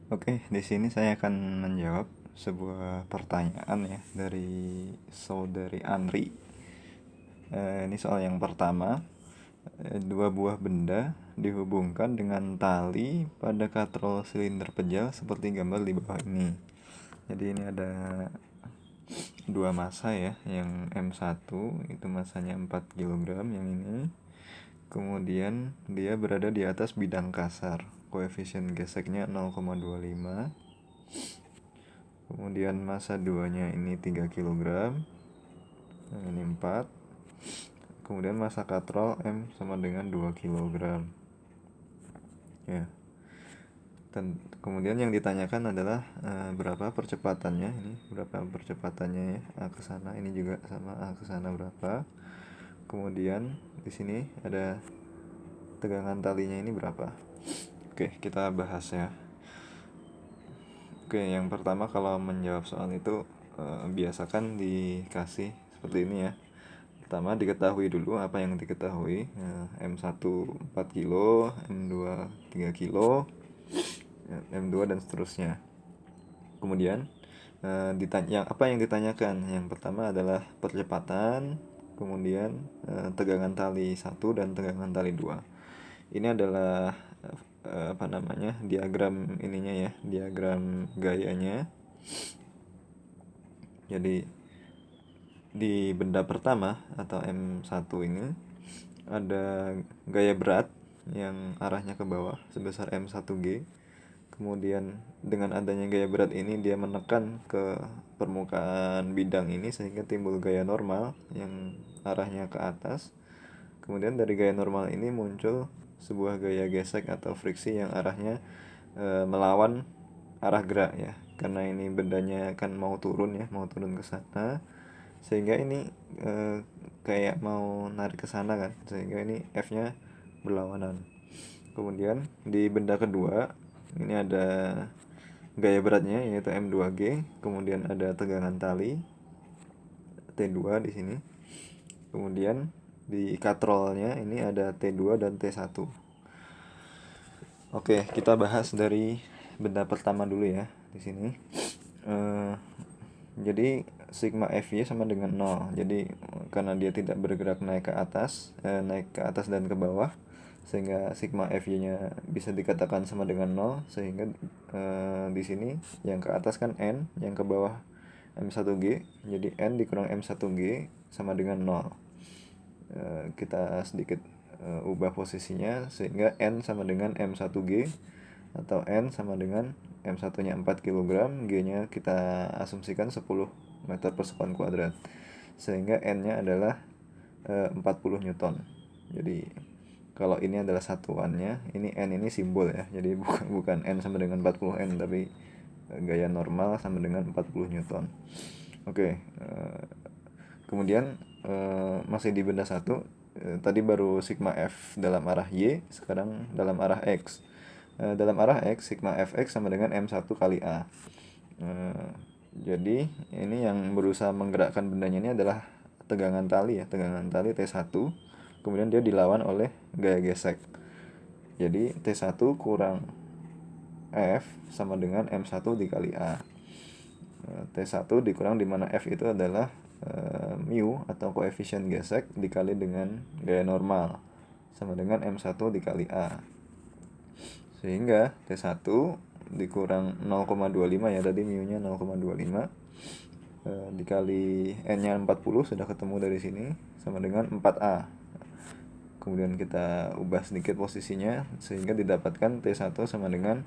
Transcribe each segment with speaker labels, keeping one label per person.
Speaker 1: Oke, di sini saya akan menjawab sebuah pertanyaan ya dari saudari Andri. Ini soal yang pertama. Dua buah benda dihubungkan dengan tali pada katrol silinder pejal seperti gambar di bawah ini. Jadi ini ada dua massa ya, yang M1 itu massanya 4 kg yang ini. Kemudian dia berada di atas bidang kasar. Koefisien geseknya 0,25. Kemudian massa 2-nya ini 3 kg. Yang ini 4. Kemudian massa katrol M sama dengan 2 kg. Ya. Dan kemudian yang ditanyakan adalah berapa percepatannya. Ini berapa percepatannya ya, A ke sana. Ini juga sama, A ke sana berapa. Kemudian di sini ada tegangan talinya ini berapa. Oke, kita bahas ya. Oke, yang pertama kalau menjawab soal itu biasakan dikasih seperti ini ya. Pertama diketahui dulu apa yang diketahui. M1 4 kilo, M2 3 kilo, M2 dan seterusnya. Kemudian apa yang ditanyakan? Yang pertama adalah percepatan, kemudian tegangan tali 1 dan tegangan tali 2. Ini adalah diagram ininya ya, diagram gayanya. Jadi di benda pertama atau M1 ini ada gaya berat yang arahnya ke bawah sebesar M1G. Kemudian dengan adanya gaya berat ini dia menekan ke permukaan bidang ini sehingga timbul gaya normal yang arahnya ke atas. Kemudian dari gaya normal ini muncul sebuah gaya gesek atau friksi yang arahnya melawan arah gerak ya. Karena ini bendanya kan mau turun ke sana. Sehingga ini kayak mau narik ke sana kan. Sehingga ini F-nya berlawanan. Kemudian di benda kedua ini ada gaya beratnya yaitu M2G, kemudian ada tegangan tali T2 di sini. Kemudian di katrolnya ini ada T2 dan T1. Oke, kita bahas dari benda pertama dulu ya di sini. Jadi sigma Fy sama dengan 0. Jadi karena dia tidak bergerak naik ke atas dan ke bawah, sehingga sigma Fy-nya bisa dikatakan sama dengan 0. Sehingga di sini yang ke atas kan N, yang ke bawah M1G. Jadi N dikurang M1G sama dengan 0. Kita sedikit ubah posisinya sehingga N sama dengan M1G, atau N sama dengan M1-nya 4 kg, G-nya kita asumsikan 10 meter per sekon kuadrat. Sehingga N-nya adalah 40 Newton. Jadi kalau ini adalah satuannya, ini N ini simbol ya. Jadi bukan N sama dengan 40 N, tapi gaya normal sama dengan 40 Newton. Oke, kemudian masih di benda satu. Tadi baru sigma F dalam arah Y, sekarang dalam arah X. Dalam arah X, sigma Fx sama dengan M1 kali A. Jadi ini yang berusaha menggerakkan bendanya ini adalah tegangan tali T1. Kemudian dia dilawan oleh gaya gesek. Jadi T1 kurang F sama dengan M1 dikali A. T1 dikurang, dimana F itu adalah mu atau koefisien gesek dikali dengan gaya normal sama dengan M1 dikali A. Sehingga T1 dikurang 0,25 ya, tadi mu-nya 0,25 dikali N-nya 40, sudah ketemu dari sini, sama dengan 4A. Kemudian kita ubah sedikit posisinya sehingga didapatkan T1 sama dengan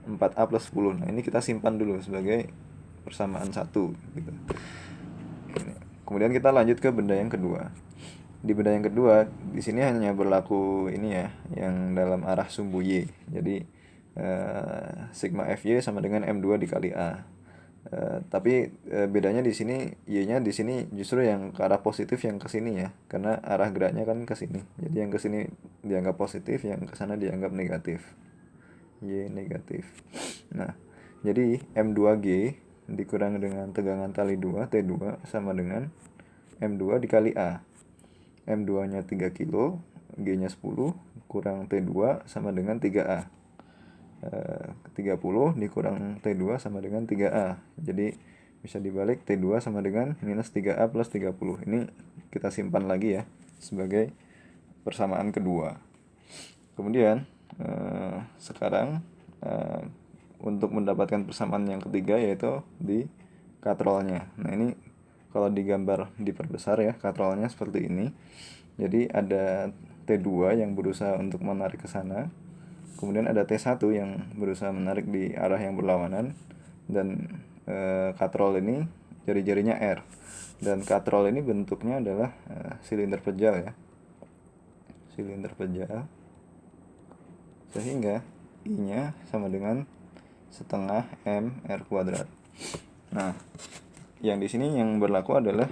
Speaker 1: 4A plus 10. Nah, ini kita simpan dulu sebagai persamaan 1 gitu. Kemudian kita lanjut ke benda yang kedua. Di benda yang kedua, di sini hanya berlaku ini ya, yang dalam arah sumbu Y. Jadi sigma Fy sama dengan M2 dikali A. Tapi bedanya di sini Y-nya di sini justru yang ke arah positif, yang ke sini ya. Karena arah geraknya kan ke sini. Jadi yang ke sini dianggap positif, yang ke sana dianggap negatif. Y negatif. Nah, jadi M2G dikurang dengan tegangan tali 2 T2 sama dengan M2 dikali A. M2-nya 3 kilo, G-nya 10, kurang T2 sama dengan 3A. 30 dikurang T2 sama dengan 3A. Jadi bisa dibalik, T2 sama dengan minus 3A plus 30. Ini kita simpan lagi ya sebagai persamaan kedua. Kemudian sekarang untuk mendapatkan persamaan yang ketiga, yaitu di katrolnya. Nah, ini kalau digambar diperbesar ya, katrolnya seperti ini. Jadi ada T2 yang berusaha untuk menarik ke sana, kemudian ada T1 yang berusaha menarik di arah yang berlawanan, dan katrol ini jari-jarinya R, dan katrol ini bentuknya adalah silinder pejal ya, silinder pejal, sehingga I-nya sama dengan setengah M/R kuadrat. Nah, yang di sini yang berlaku adalah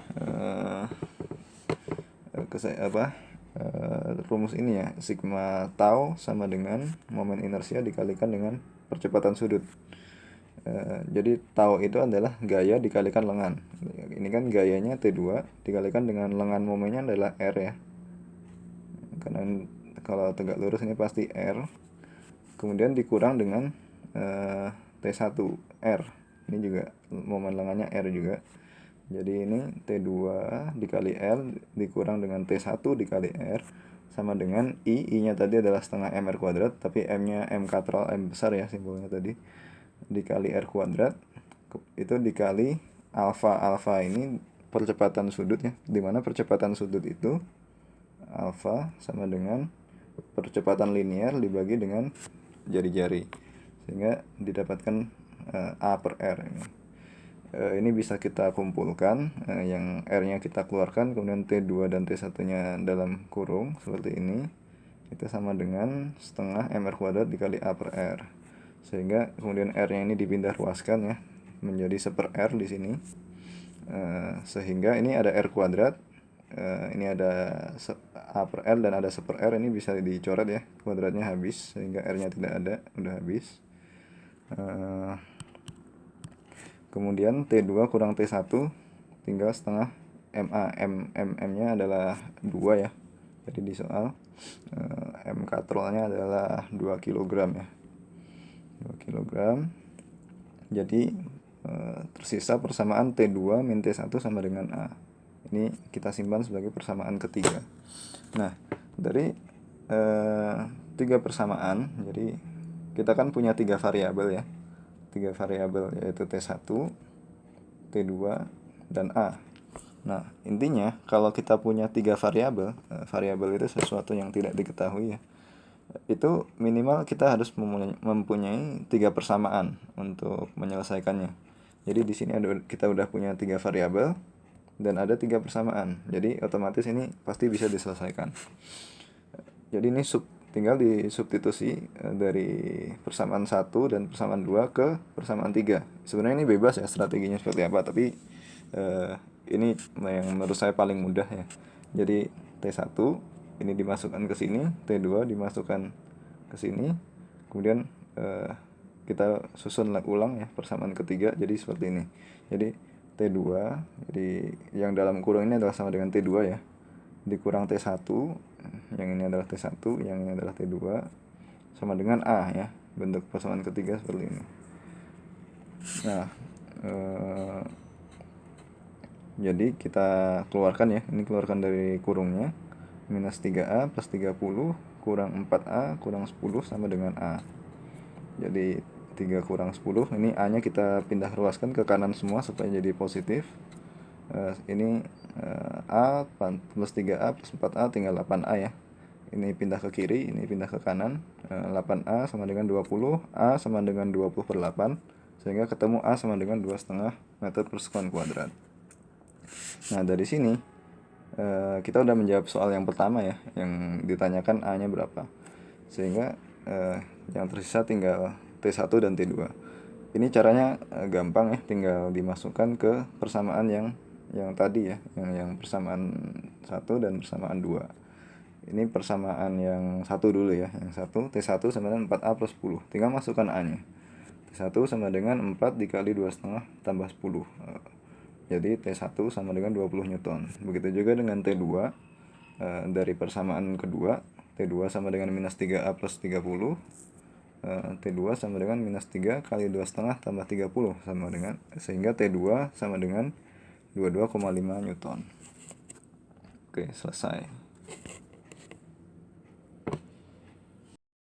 Speaker 1: rumus ini ya, sigma tau sama dengan momen inersia dikalikan dengan percepatan sudut. Jadi tau itu adalah gaya dikalikan lengan. Ini kan gayanya T2 dikalikan dengan lengan momennya adalah R ya, karena kalau tegak lurus ini pasti R, kemudian dikurang dengan T1 R, ini juga momen lengannya R juga. Jadi ini T2 dikali L dikurang dengan T1 dikali R sama dengan I-nya tadi adalah setengah MR kuadrat, tapi M-nya M katrol, M besar ya simbolnya tadi, dikali R kuadrat, itu dikali alfa ini percepatan sudut ya, dimana percepatan sudut itu alfa sama dengan percepatan linear dibagi dengan jari-jari, sehingga didapatkan A per R ini. Ini bisa kita kumpulkan, yang R-nya kita keluarkan, kemudian T2 dan T1-nya dalam kurung seperti ini, itu sama dengan setengah MR kuadrat dikali A per R, sehingga kemudian R-nya ini dipindah ruaskan ya menjadi 1/R di sini, sehingga ini ada R kuadrat, ini ada A per R dan ada 1/R, ini bisa dicoret ya, kuadratnya habis sehingga R-nya tidak ada, udah habis. Kemudian T2 kurang T1 tinggal setengah MA. M-nya adalah 2 ya. Jadi di soal M katrolnya adalah 2 kg ya. 2 kg. Jadi tersisa persamaan T2 min T1 sama dengan A. Ini kita simpan sebagai persamaan ketiga. Nah, dari 3 persamaan, jadi kita kan punya 3 variabel ya. 3 variabel yaitu T1, T2, dan A. Nah, intinya kalau kita punya 3 variabel, variabel itu sesuatu yang tidak diketahui ya, itu minimal kita harus mempunyai 3 persamaan untuk menyelesaikannya. Jadi di sini kita udah punya 3 variabel dan ada 3 persamaan. Jadi otomatis ini pasti bisa diselesaikan. Jadi ini tinggal disubstitusi dari persamaan 1 dan persamaan 2 ke persamaan 3. Sebenarnya ini bebas ya strateginya seperti apa, tapi ini yang menurut saya paling mudah ya. Jadi T1 ini dimasukkan ke sini, T2 dimasukkan ke sini, kemudian kita susun ulang ya persamaan ketiga jadi seperti ini. Jadi T2, jadi yang dalam kurung ini adalah sama dengan T2 ya, dikurang T1, yang ini adalah T1, yang ini adalah T2, sama dengan A ya, bentuk persamaan ketiga seperti ini. Nah, jadi kita keluarkan ya, ini keluarkan dari kurungnya, minus 3A plus 30 kurang 4A kurang 10 sama dengan A. Jadi 3 kurang 10, ini A nya kita pindah ruaskan ke kanan semua supaya jadi positif. Ini A plus 3A plus 4A tinggal 8A ya. Ini pindah ke kiri, ini pindah ke kanan. 8A sama dengan 20, A sama dengan 20 per 8, sehingga ketemu A sama dengan 2,5 meter persekuan kuadrat. Nah, dari sini kita udah menjawab soal yang pertama ya, yang ditanyakan A nya berapa, sehingga yang tersisa tinggal T1 dan T2. Ini caranya gampang ya, tinggal dimasukkan ke persamaan yang tadi ya, yang persamaan 1 dan persamaan 2. Ini persamaan yang 1 dulu ya, yang 1, T1 sama dengan 4A plus 10, tinggal masukkan A nya. T1 sama dengan 4 dikali 2,5 tambah 10, jadi T1 sama dengan 20 Newton. Begitu juga dengan T2, dari persamaan kedua, T2 sama dengan minus 3A plus 30, T2 sama dengan minus 3 kali 2,5 tambah 30 sama dengan, sehingga T2 sama dengan 22,5 Newton. Oke, selesai.